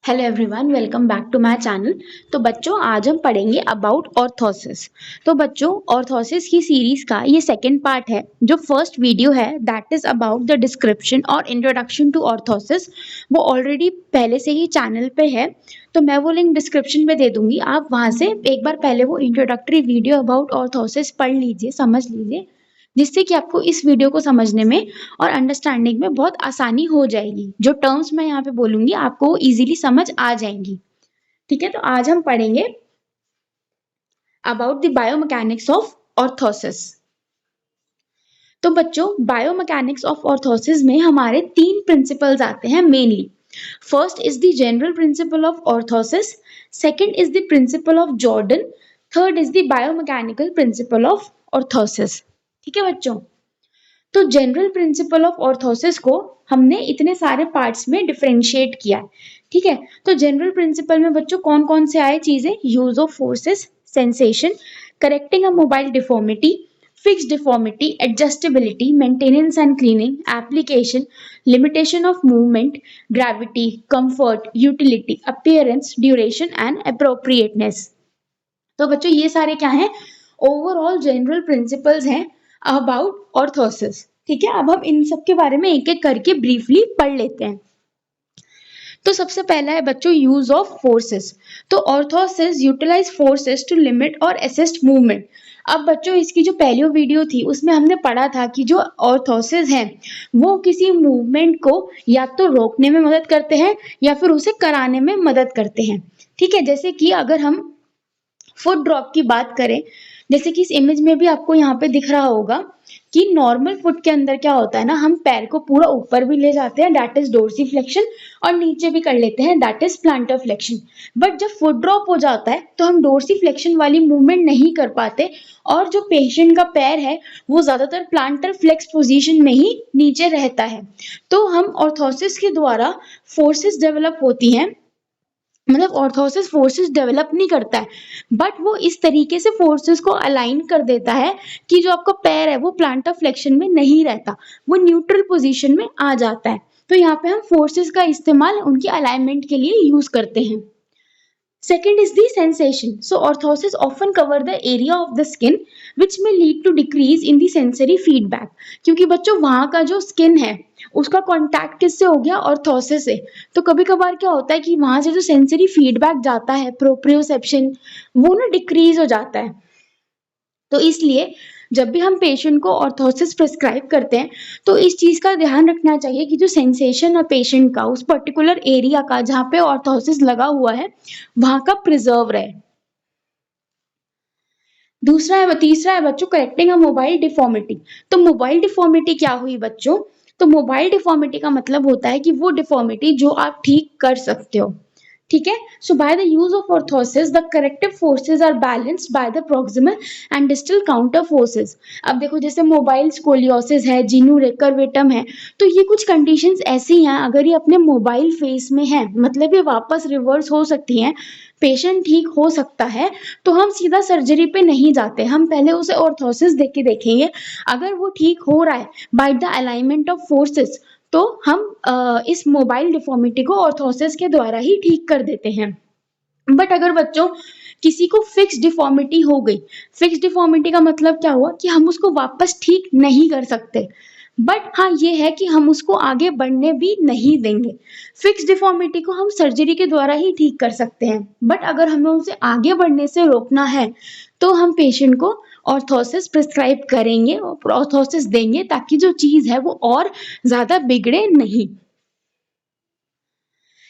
Hello everyone, welcome back to my channel. तो बच्चों, आज हम पढ़ेंगे अबाउट ऑर्थोसिस। तो बच्चों, ऑर्थोसिस की सीरीज का ये सेकंड पार्ट है। जो फर्स्ट वीडियो है that is about the description और इंट्रोडक्शन टू ऑर्थोसिस, वो ऑलरेडी पहले से ही चैनल पे है। तो मैं वो लिंक डिस्क्रिप्शन में दे दूंगी, आप वहां से एक बार पहले वो इंट्रोडक्टरी वीडियो अबाउट ऑर्थोसिस पढ़ लीजिए, समझ लीजिए, जिससे कि आपको इस वीडियो को समझने में और अंडरस्टैंडिंग में बहुत आसानी हो जाएगी। जो टर्म्स मैं यहाँ पे बोलूंगी आपको इजीली समझ आ जाएंगी। ठीक है, तो आज हम पढ़ेंगे about the biomechanics of orthosis. तो बच्चों, बायोमैकेनिक्स ऑफ ऑर्थोसिस में हमारे तीन प्रिंसिपल्स आते हैं mainly. First is the general principle of orthosis, second is the principle of Jordan, third is the biomechanical principle of orthosis. ठीक है बच्चों, तो जनरल प्रिंसिपल ऑफ ऑर्थोसिस को हमने इतने सारे पार्ट्स में डिफरेंशिएट किया है। ठीक है, तो जनरल प्रिंसिपल में बच्चों कौन कौन से आए चीजें? Use of forces, sensation, correcting a mobile deformity, fix deformity, adjustability, maintenance and cleaning, application, limitation of movement, gravity, comfort, utility, appearance, duration and appropriateness. तो बच्चों ये सारे क्या हैं? ओवरऑल जनरल प्रिंसिपल्स हैं अबाउट ऑर्थोसिस। ठीक है, अब हम इन सब के बारे में एक एक करके ब्रीफली पढ़ लेते हैं। तो सबसे पहला है बच्चों यूज ऑफ फोर्सेस। तो orthosis utilise forces to limit और असिस्ट मूवमेंट। अब बच्चों इसकी जो पहली वीडियो थी उसमें हमने पढ़ा था कि जो ऑर्थोसिस है वो किसी मूवमेंट को या तो रोकने में मदद करते हैं या फिर उसे कराने में मदद करते हैं। ठीक है, जैसे कि अगर हम फुट ड्रॉप की बात करें, जैसे कि इस इमेज में भी आपको यहाँ पे दिख रहा होगा कि नॉर्मल फुट के अंदर क्या होता है ना, हम पैर को पूरा ऊपर भी ले जाते हैं दैट इज डोर्सीफ्लेक्शन, और नीचे भी कर लेते हैं that is planter flexion. But जब फुट ड्रॉप हो जाता है तो हम डोर्सीफ्लेक्शन वाली मूवमेंट नहीं कर पाते, और जो पेशेंट का पैर है वो ज्यादातर प्लांटर फ्लेक्स पोजीशन में ही नीचे रहता है। तो हम ऑर्थोसिस के द्वारा फोर्सेस डेवलप होती हैं, मतलब ऑर्थोसिस फोर्सेस डेवलप नहीं करता है, बट वो इस तरीके से फोर्सेस को अलाइन कर देता है कि जो आपका पैर है वो प्लांटर फ्लेक्शन में नहीं रहता, वो न्यूट्रल पोजीशन में आ जाता है। तो यहाँ पे हम फोर्सेस का इस्तेमाल उनकी अलाइनमेंट के लिए यूज करते हैं। Second is the sensation. So orthosis often cover the area of the skin which may lead to decrease in the sensory feedback. क्योंकि बच्चों वहां का जो स्किन है उसका कांटेक्ट किससे हो गया? ऑर्थोसिस से। तो कभी कभार क्या होता है कि वहां से जो सेंसरी फीडबैक जाता है, प्रोप्रियोसेप्शन, वो ना डिक्रीज हो जाता है। तो इसलिए जब भी हम पेशेंट को ऑर्थोसिस प्रिस्क्राइब करते हैं तो इस चीज का ध्यान रखना चाहिए कि जो सेंसेशन है पेशेंट का उस पर्टिकुलर एरिया का जहाँ पे ऑर्थोसिस लगा हुआ है वहां का प्रिजर्व रहे। तीसरा है बच्चों करेक्टिंग अ मोबाइल डिफॉर्मिटी। तो मोबाइल डिफॉर्मिटी क्या हुई बच्चों? तो मोबाइल डिफॉर्मिटी का मतलब होता है कि वो डिफॉर्मिटी जो आप ठीक कर सकते हो। ठीक है, so by the use of orthosis the corrective forces are balanced by the proximal and distal counter forces. अब देखो जैसे मोबाइल स्कोलियोसिस है, जीनू रेकरवेटम है, तो ये कुछ कंडीशंस ऐसी हैं अगर ये अपने मोबाइल फेस में है, मतलब ये वापस रिवर्स हो सकती हैं, पेशेंट ठीक हो सकता है, तो हम सीधा सर्जरी पे नहीं जाते, हम पहले उसे ऑर्थोसिस देख के देखेंगे। अगर वो ठीक हो रहा है by the alignment of forces तो हम इस मोबाइल डिफॉर्मिटी को ऑर्थोसिस के द्वारा ही ठीक कर देते हैं। बट अगर बच्चों किसी को फिक्स डिफॉर्मिटी हो गई, फिक्स डिफॉर्मिटी का मतलब क्या हुआ कि हम उसको वापस ठीक नहीं कर सकते, बट हाँ ये है कि हम उसको आगे बढ़ने भी नहीं देंगे। फिक्स डिफॉर्मिटी को हम सर्जरी के द्वारा ही ठीक कर सकते हैं, बट अगर हमें उसे आगे बढ़ने से रोकना है तो हम पेशेंट को ऑर्थोसिस प्रिस्क्राइब करेंगे और ऑर्थोसिस देंगे ताकि जो चीज है वो और ज्यादा बिगड़े नहीं।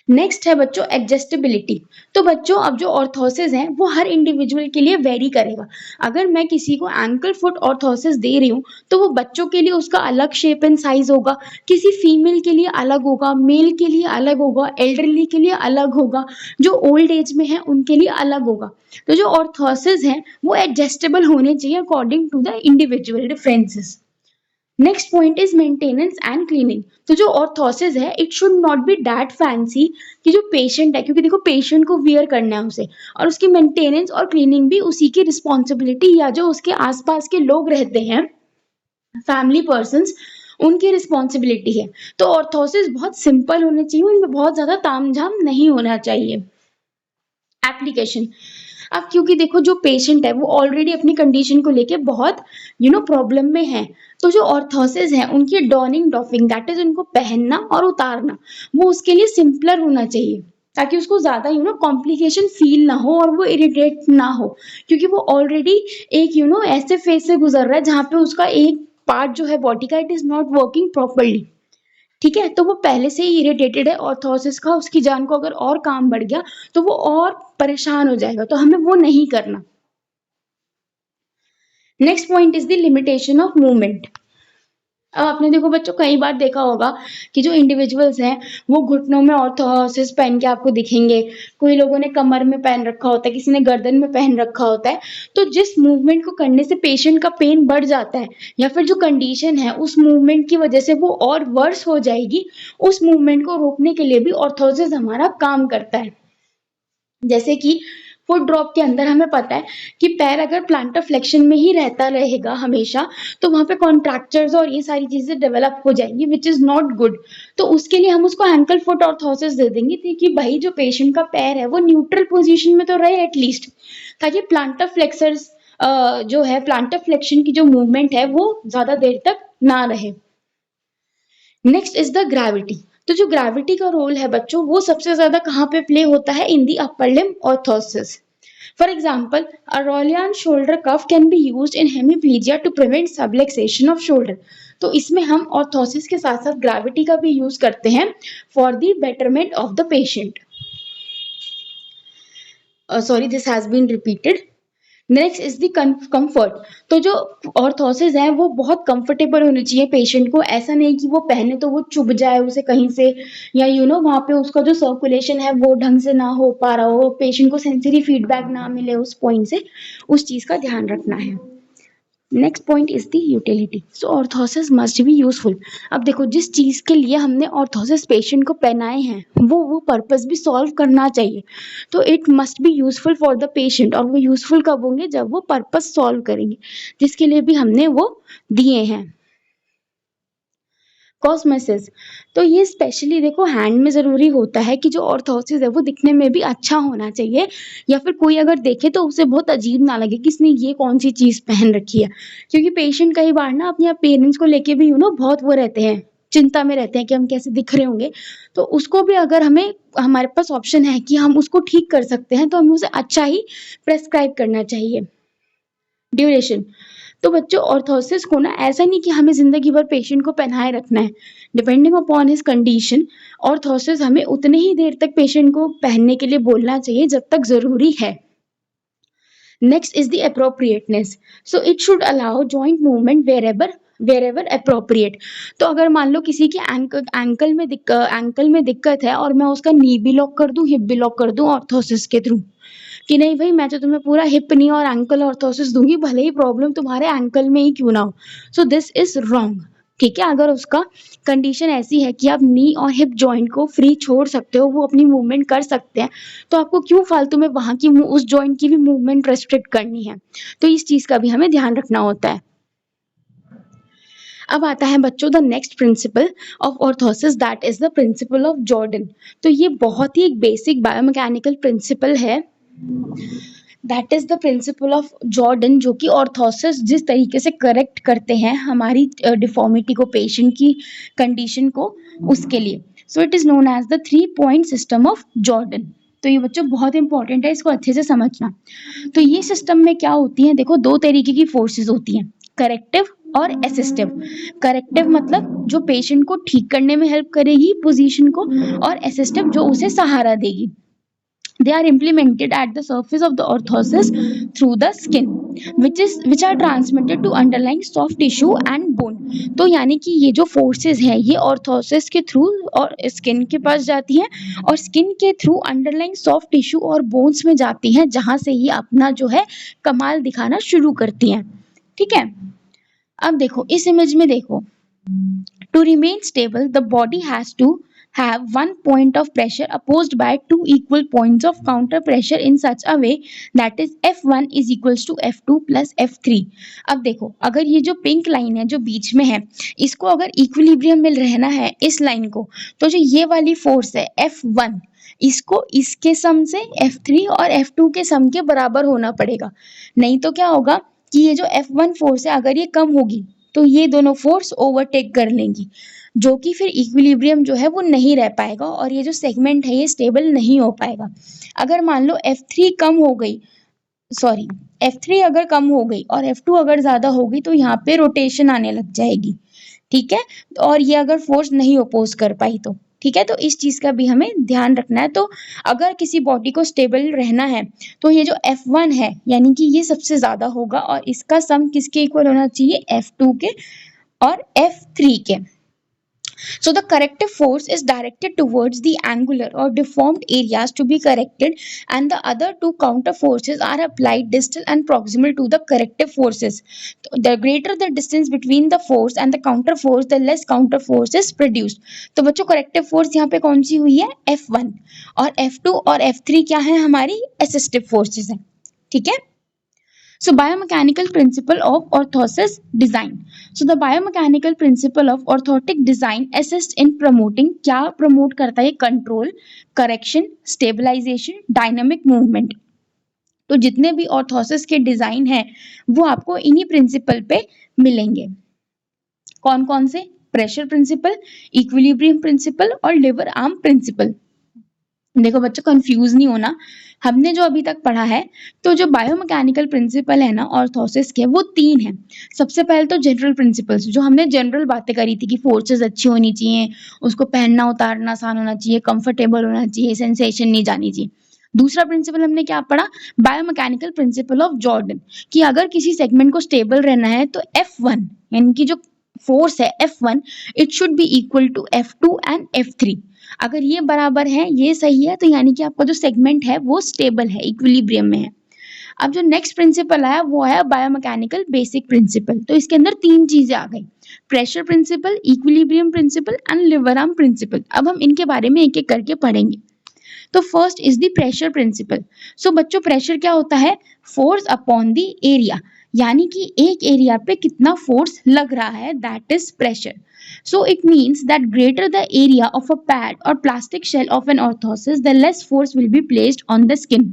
नेक्स्ट है बच्चों एडजस्टेबिलिटी। तो बच्चों अब जो ऑर्थोसिस है वो हर इंडिविजुअल के लिए वेरी करेगा। अगर मैं किसी को एंकल फुट ऑर्थोसिस दे रही हूँ तो वो बच्चों के लिए उसका अलग शेप एंड साइज होगा, किसी फीमेल के लिए अलग होगा, मेल के लिए अलग होगा, एल्डरली के लिए अलग होगा, जो ओल्ड एज में है उनके लिए अलग होगा। तो जो ऑर्थोसिस है वो एडजस्टेबल होने चाहिए according to the individual differences. Next point is maintenance and cleaning. तो जो ऑर्थोसिस है it should not be that fancy कि जो पेशेंट है, क्योंकि देखो पेशेंट को वियर करना है उसे, और उसकी मेंटेनेंस और क्लीनिंग भी उसी की रिस्पॉन्सिबिलिटी या जो उसके आसपास के लोग रहते हैं, फैमिली पर्सन्स, उनकी रिस्पॉन्सिबिलिटी है। तो ऑर्थोसिस बहुत सिंपल होने चाहिए, उनमें बहुत ज्यादा तामझाम नहीं होना चाहिए। एप्लीकेशन, अब क्योंकि देखो जो पेशेंट है वो ऑलरेडी अपनी कंडीशन को लेके बहुत प्रॉब्लम में है, तो जो ऑर्थोसिस है उनकी डॉनिंग डॉफिंग दैट इज उनको पहनना और उतारना, वो उसके लिए सिंपलर होना चाहिए, ताकि उसको ज्यादा कॉम्प्लिकेशन फील ना हो और वो इरिटेट ना हो, क्योंकि वो ऑलरेडी एक ऐसे फेज से गुजर रहा है जहाँ पे उसका एक पार्ट जो है बॉडी का it is not working properly. ठीक है, तो वो पहले से ही इरिटेटेड है ऑर्थोसिस का, उसकी जान को अगर और काम बढ़ गया तो वो और परेशान हो जाएगा, तो हमें वो नहीं करना। Next point is the limitation of movement. अब आपने देखो बच्चों कई बार देखा होगा कि जो इंडिविजुअल्स हैं वो घुटनों में ऑर्थोसिस पहन के आपको दिखेंगे, कोई लोगों ने कमर में पहन रखा होता है, किसी ने गर्दन में पहन रखा होता है। तो जिस मूवमेंट को करने से पेशेंट का पेन बढ़ जाता है या फिर जो कंडीशन है उस मूवमेंट की वजह से वो और वर्स हो जाएगी, उस मूवमेंट को रोकने के लिए भी ऑर्थोसिस हमारा काम करता है। जैसे कि फुट ड्रॉप के अंदर हमें पता है कि पैर अगर प्लांटर फ्लेक्शन में ही रहता रहेगा हमेशा, तो वहां पे कॉन्ट्रैक्चर्स और ये सारी चीजें डेवलप हो जाएंगी विच इज नॉट गुड। तो उसके लिए हम उसको एंकल फुट ऑर्थोसिस दे देंगे कि भाई जो पेशेंट का पैर है वो न्यूट्रल पोजीशन में तो रहे एटलीस्ट, ताकि प्लांटर फ्लेक्सर्स जो है प्लांटर फ्लेक्शन की जो मूवमेंट है वो ज्यादा देर तक ना रहे। Next is the gravity. तो जो ग्रेविटी का रोल है बच्चों वो सबसे ज्यादा कहाँ पे प्ले होता है, in the upper limb orthosis. For example, a Rollian shoulder cuff can be used in hemiplegia to prevent subluxation of shoulder। तो इसमें हम ऑर्थोसिस के साथ साथ ग्रेविटी का भी यूज करते हैं for the betterment of the patient. Sorry, this has been repeated. Next is the comfort. तो जो ऑर्थोसिस है वो बहुत कंफर्टेबल होनी चाहिए पेशेंट को, ऐसा नहीं कि वो पहने तो वो चुभ जाए उसे कहीं से, या वहाँ पे उसका जो सर्कुलेशन है वो ढंग से ना हो पा रहा हो, पेशेंट को सेंसरी फीडबैक ना मिले उस पॉइंट से, उस चीज का ध्यान रखना है। Next point is the utility. So orthosis must be useful. अब देखो जिस चीज के लिए हमने ऑर्थोसिस पेशेंट को पहनाए हैं वो पर्पस भी सॉल्व करना चाहिए, तो it must be useful for the patient. और वो यूजफुल कब होंगे, जब वो पर्पस सॉल्व करेंगे जिसके लिए भी हमने वो दिए हैं। कॉस्मेसिस, तो ये स्पेशली देखो हैंड में जरूरी होता है कि जो ऑर्थोसिस है वो दिखने में भी अच्छा होना चाहिए, या फिर कोई अगर देखे तो उसे बहुत अजीब ना लगे कि इसने ये कौन सी चीज पहन रखी है, क्योंकि पेशेंट कई बार ना अपने पेरेंट्स को लेके भी बहुत वो रहते हैं, चिंता में रहते हैं कि हम कैसे दिख रहे होंगे। तो उसको भी अगर हमारे पास ऑप्शन है कि हम उसको ठीक कर सकते हैं तो हमें उसे अच्छा ही प्रेस्क्राइब करना चाहिए। ड्यूरेशन, तो बच्चों ऑर्थोसिस को ना ऐसा नहीं कि हमें जिंदगी भर पेशेंट को पहनाए रखना है, depending upon his condition orthosis हमें उतने ही देर तक पेशेंट को पहनने के लिए बोलना चाहिए जब तक जरूरी है। Next is the appropriateness. So it should allow joint movement wherever appropriate. तो अगर मान लो किसी की एंकल में दिक्कत है और मैं उसका नी भी लॉक कर दूं, हिप भी लॉक कर दूं ऑर्थोसिस के थ्रू, कि नहीं भाई मैं तो तुम्हें पूरा हिप नी और एंकल ऑर्थोसिस दूंगी भले ही प्रॉब्लम तुम्हारे एंकल में ही क्यों ना हो, सो दिस इज रॉन्ग। ठीक है, अगर उसका कंडीशन ऐसी है कि आप नी और हिप जॉइंट को फ्री छोड़ सकते हो, वो अपनी मूवमेंट कर सकते हैं, तो आपको क्यों फालतू में वहां की उस जॉइंट की भी मूवमेंट रेस्ट्रिक्ट करनी है। तो इस चीज का भी हमें ध्यान रखना होता है। अब आता है बच्चों the next principle of orthosis that is the principle of Jordan. तो ये बहुत ही एक बेसिक बायोमैकेनिकल प्रिंसिपल है, that is the principle of Jordan, जो कि ऑर्थोसिस जिस तरीके से करेक्ट करते हैं हमारी डिफॉर्मिटी को, पेशेंट की कंडीशन को, उसके लिए। So it is known as the 3-point system of Jordan. तो ये बच्चों बहुत इंपॉर्टेंट है, इसको अच्छे से समझना। तो ये सिस्टम में क्या होती है, देखो दो तरीके की फोर्सेस होती हैं, करेक्टिव और असिस्टिव। करेक्टिव मतलब जो पेशेंट को ठीक करने में हेल्प करेगी पोजीशन को, और असिस्टिव जो उसे सहारा देगी। They are implemented at the surface of the orthosis through the skin, which are transmitted to underlying soft tissue and bone। तो यानी कि ये जो forces हैं ये orthosis के थ्रू और skin के पास जाती हैं, और skin के थ्रू underlying soft tissue और bones में जाती हैं, जहां से ये अपना जो है कमाल दिखाना शुरू करती हैं। ठीक है, अब देखो इस इमेज में देखो, to remain stable the body has to have one point of pressure opposed by two equal points of counter pressure in such a way that is F1 is equals to F2 plus F3। अब देखो, अगर ये जो pink line है जो बीच में है, इसको अगर इक्विलिब्रियम में रहना है इस लाइन को, तो जो ये वाली फोर्स है F1, इसको इसके सम से F3 और F2 के सम के बराबर होना पड़ेगा। नहीं तो क्या होगा कि ये जो F1 फोर्स है अगर ये कम होगी तो ये दोनों फोर्स ओवरटेक कर लेंगी, जो कि फिर इक्विलिब्रियम जो है वो नहीं रह पाएगा और ये जो सेगमेंट है ये स्टेबल नहीं हो पाएगा। अगर मान लो F3 कम हो गई, सॉरी F3 अगर कम हो गई और F2 अगर ज्यादा हो गई तो यहाँ पे रोटेशन आने लग जाएगी, ठीक है। और ये अगर फोर्स नहीं अपोज कर पाई तो, ठीक है, तो इस चीज का भी हमें ध्यान रखना है। तो अगर किसी बॉडी को स्टेबल रहना है तो ये जो F1 है यानी कि ये सबसे ज्यादा होगा और इसका सम किसके इक्वल होना चाहिए, F2 के और F3 के। So the corrective force is directed towards the angular or deformed areas to be corrected, and the other two counter forces are applied distal and proximal to the corrective forces. The greater the distance between the force and the counter force, the less counter force is produced. तो बच्चों corrective force यहाँ पे कौन सी हुई है, F1, और F2 और F3 क्या है, हमारी assistive forces है, ठीक है। So biomechanical principle of orthosis design. So the biomechanical principle of orthotic design assists in promoting, क्या promote करता है, control, correction, stabilization, dynamic movement. तो जितने भी orthosis के डिजाइन हैं वो आपको इन्हीं प्रिंसिपल पे मिलेंगे। कौन कौन से, प्रेशर प्रिंसिपल, इक्विलिब्रियम प्रिंसिपल और लिवर आर्म प्रिंसिपल। देखो बच्चों कंफ्यूज नहीं होना, हमने जो अभी तक पढ़ा है तो जो बायोमैकेनिकल प्रिंसिपल है ना ऑर्थोसिस के, वो तीन है। सबसे पहले तो जनरल प्रिंसिपल्स, जो हमने जनरल बातें करी थी कि फोर्सेस अच्छी होनी चाहिए, उसको पहनना उतारना आसान होना चाहिए, कंफर्टेबल होना चाहिए, सेंसेशन नहीं जानी चाहिए। दूसरा प्रिंसिपल हमने क्या पढ़ा, बायोमैकेनिकल प्रिंसिपल ऑफ जॉर्डन, कि अगर किसी सेगमेंट को स्टेबल रहना है तो F1 यानी कि जो फोर्स है F1 it should be equal to F2 and F3। अगर ये बराबर है, ये सही है, तो यानी कि आपका जो सेगमेंट है वो स्टेबल है, इक्विलिब्रियम में है। अब जो नेक्स्ट प्रिंसिपल है वो है बायोमैकेनिकल बेसिक प्रिंसिपल। तो इसके अंदर तीन चीजें आ गई, pressure principle, equilibrium principle and lever arm principle. अब हम इनके बारे में एक एक करके पढ़ेंगे। तो first is the pressure principle. So बच्चों प्रेशर क्या होता है, फोर्स अपॉन द एरिया, यानी कि एक एरिया पे कितना फोर्स लग रहा है, that is pressure. So it means that greater the area of a pad or plastic shell of an orthosis, the less force will be placed on the skin.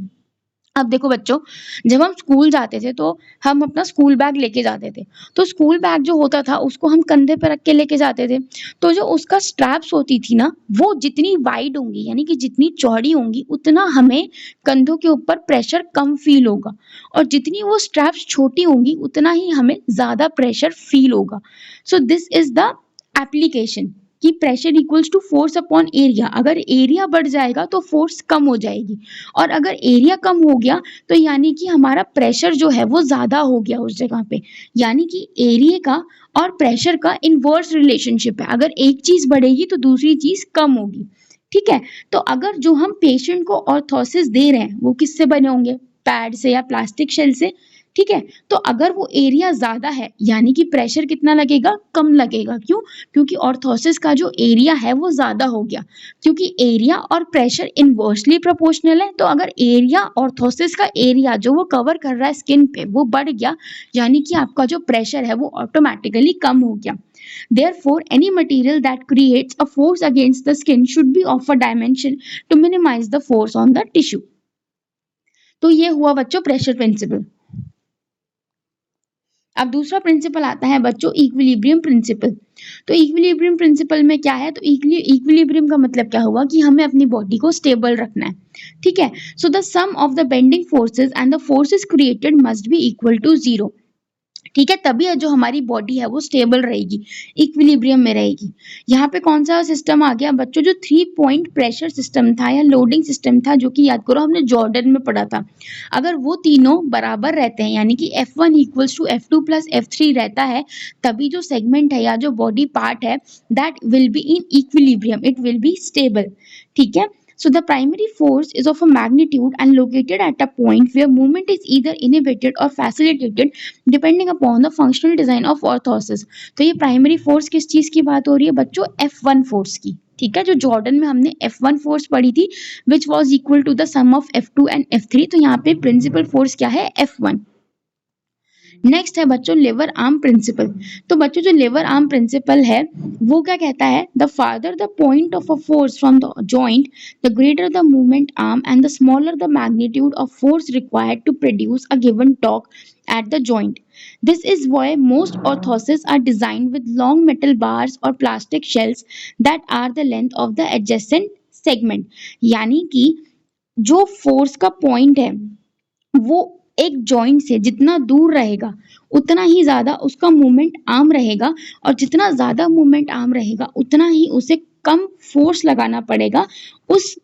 अब देखो बच्चों, जब हम स्कूल जाते थे तो हम अपना स्कूल बैग लेके जाते थे, तो स्कूल बैग जो होता था उसको हम कंधे पे रख के लेके जाते थे। तो जो उसका स्ट्रैप्स होती थी ना, वो जितनी वाइड होंगी यानी कि जितनी चौड़ी होंगी उतना हमें कंधों के ऊपर प्रेशर कम फील होगा, और जितनी वो स्ट्रैप्स छोटी होंगी उतना ही हमें ज्यादा प्रेशर फील होगा। So this is the application कि pressure equals to force upon area. अगर एरिया बढ़ जाएगा तो फोर्स कम हो जाएगी, और अगर एरिया कम हो गया तो यानी कि हमारा प्रेशर जो है वो ज्यादा हो गया उस जगह पे। यानी कि एरिया का और प्रेशर का इनवर्स रिलेशनशिप है, अगर एक चीज बढ़ेगी तो दूसरी चीज कम होगी, ठीक है। तो अगर जो हम पेशेंट को ऑर्थोसिस दे रहे हैं वो किससे बने होंगे, पैड से या प्लास्टिक शेल से, ठीक है। तो अगर वो एरिया ज्यादा है यानी कि प्रेशर कितना लगेगा, कम लगेगा। क्यों, क्योंकि ऑर्थोसिस का जो एरिया है वो ज्यादा हो गया, क्योंकि एरिया और प्रेशर इनवर्सली प्रोपोर्शनल है। तो अगर एरिया, ऑर्थोसिस का एरिया जो वो कवर कर रहा है स्किन पे वो बढ़ गया, यानी कि आपका जो प्रेशर है वो ऑटोमेटिकली कम हो गया। Therefore, any material that creates a force against the skin should be of a dimension to minimize the force on the tissue. तो ये हुआ बच्चों प्रेशर प्रिंसिपल। अब दूसरा प्रिंसिपल आता है बच्चों इक्विलिब्रियम प्रिंसिपल। तो इक्विलिब्रियम प्रिंसिपल में क्या है, तो इक्विलिब्रियम का मतलब क्या हुआ कि हमें अपनी बॉडी को स्टेबल रखना है, ठीक है। So the sum of the bending forces and the forces created must be equal to 0, ठीक है। तभी जो हमारी बॉडी है वो स्टेबल रहेगी, इक्विलिब्रियम में रहेगी। यहाँ पे कौन सा सिस्टम आ गया बच्चों, जो 3 पॉइंट प्रेशर सिस्टम था या लोडिंग सिस्टम था, जो कि याद करो हमने जॉर्डन में पढ़ा था। अगर वो तीनों बराबर रहते हैं यानी कि F1 equals to F2 plus F3 रहता है, तभी जो सेगमेंट है या जो बॉडी पार्ट है that will be in equilibrium, it will be stable, ठीक है। So the primary force is of a magnitude and located at a point where movement is either inhibited or facilitated depending upon the functional design of orthosis. तो ये primary force किस चीज की बात हो रही है बच्चों? F1 फोर्स की। ठीक है, जो जॉर्डन में हमने F1 फोर्स पढ़ी थी which was equal to the sum of F2 and F3, तो यहाँ पे प्रिंसिपल फोर्स क्या है? F1। नेक्स्ट है बच्चों लेवर आर्म प्रिंसिपल। तो बच्चों जो लेवर आर्म प्रिंसिपल है वो क्या कहता है? The farther the point of a force from the joint the greater the movement arm and the smaller the magnitude of force required to produce a given torque at the joint. This is why most orthoses are designed with long metal bars or plastic shells that are the length of the adjacent segment. यानी कि जो force का point है वो एक joint से जितना दूर रहेगा उतना ही ज्यादा उसका मूवमेंट आर्म रहेगा, और जितना ज्यादा मूवमेंट आर्म रहेगा उतना ही उसे कम फोर्स लगाना पड़ेगा उस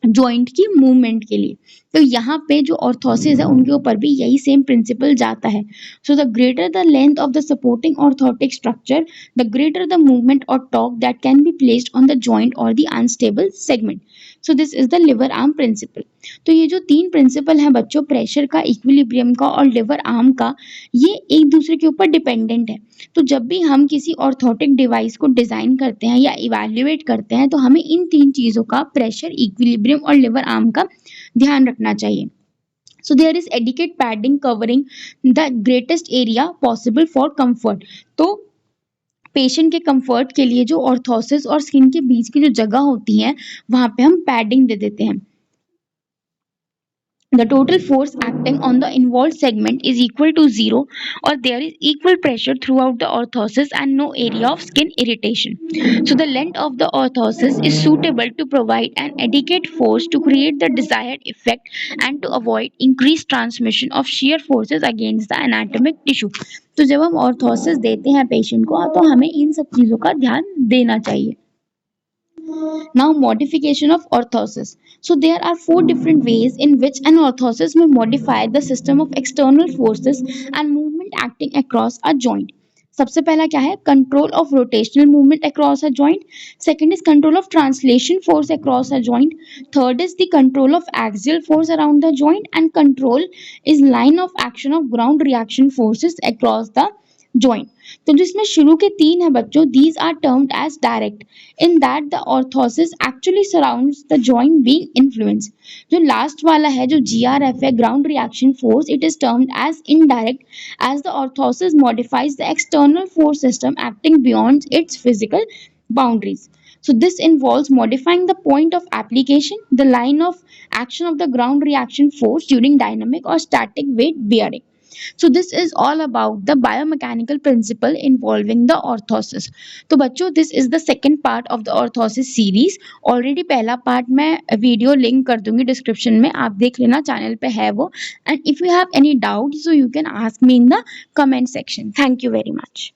जॉइंट की मूवमेंट के लिए। तो यहाँ पे जो ऑर्थोसिस है उनके ऊपर भी यही सेम प्रिंसिपल जाता है। So the greater the length of the supporting orthotic structure the greater the movement और torque that can be placed on the joint और the unstable segment. So this is the lever arm principle. तो ये जो तीन principal हैं बच्चों, pressure का, equilibrium का और लिवर आर्म का, ये एक दूसरे के ऊपर डिपेंडेंट है। तो जब भी हम किसी ऑर्थोटिक डिवाइस को डिजाइन करते हैं या इवैल्यूएट करते हैं तो हमें इन तीन चीजों का, प्रेशर, इक्विलिब्रियम और लिवर आर्म का ध्यान रखना चाहिए। So there is adequate padding covering the greatest area possible for comfort. तो पेशेंट के कंफर्ट के लिए जो ऑर्थोसिस और स्किन के बीच की जो जगह होती है वहां पे हम पैडिंग दे देते हैं। The total force acting on the involved segment is equal to 0, or there is equal pressure throughout the orthosis and no area of skin irritation. So the length of the orthosis is suitable to provide an adequate force to create the desired effect and to avoid increased transmission of shear forces against the anatomic tissue. तो जब हम orthosis देते हैं patient को तो हमें इन सब चीजों का ध्यान देना चाहिए। Now, modification of orthosis. So there are four different ways in which an orthosis may modify the system of external forces and movement acting across a joint. सबसे पहला क्या है? Control of rotational movement across a joint. Second is control of translation force across a joint. Third is the control of axial force around the joint and control is line of action of ground reaction forces across the joint. तो जिसमें शुरू के तीन है बच्चों, these are termed as direct in that the orthosis actually surrounds the joint being influenced. जो last वाला है जो GRF है, ground reaction force, it is termed as indirect as the orthosis modifies the external force system acting beyond its physical boundaries. So this involves modifying the point of application, the line of action of the ground reaction force during dynamic or static weight bearing. So this is all about the biomechanical principle involving the orthosis. तो बच्चों this is the second part of the orthosis series. Already पहला part मैं video link कर दूंगी description में, आप देख लेना, चैनल पे है वो. And if you have any doubt so you can ask me in the comment section. Thank you very much.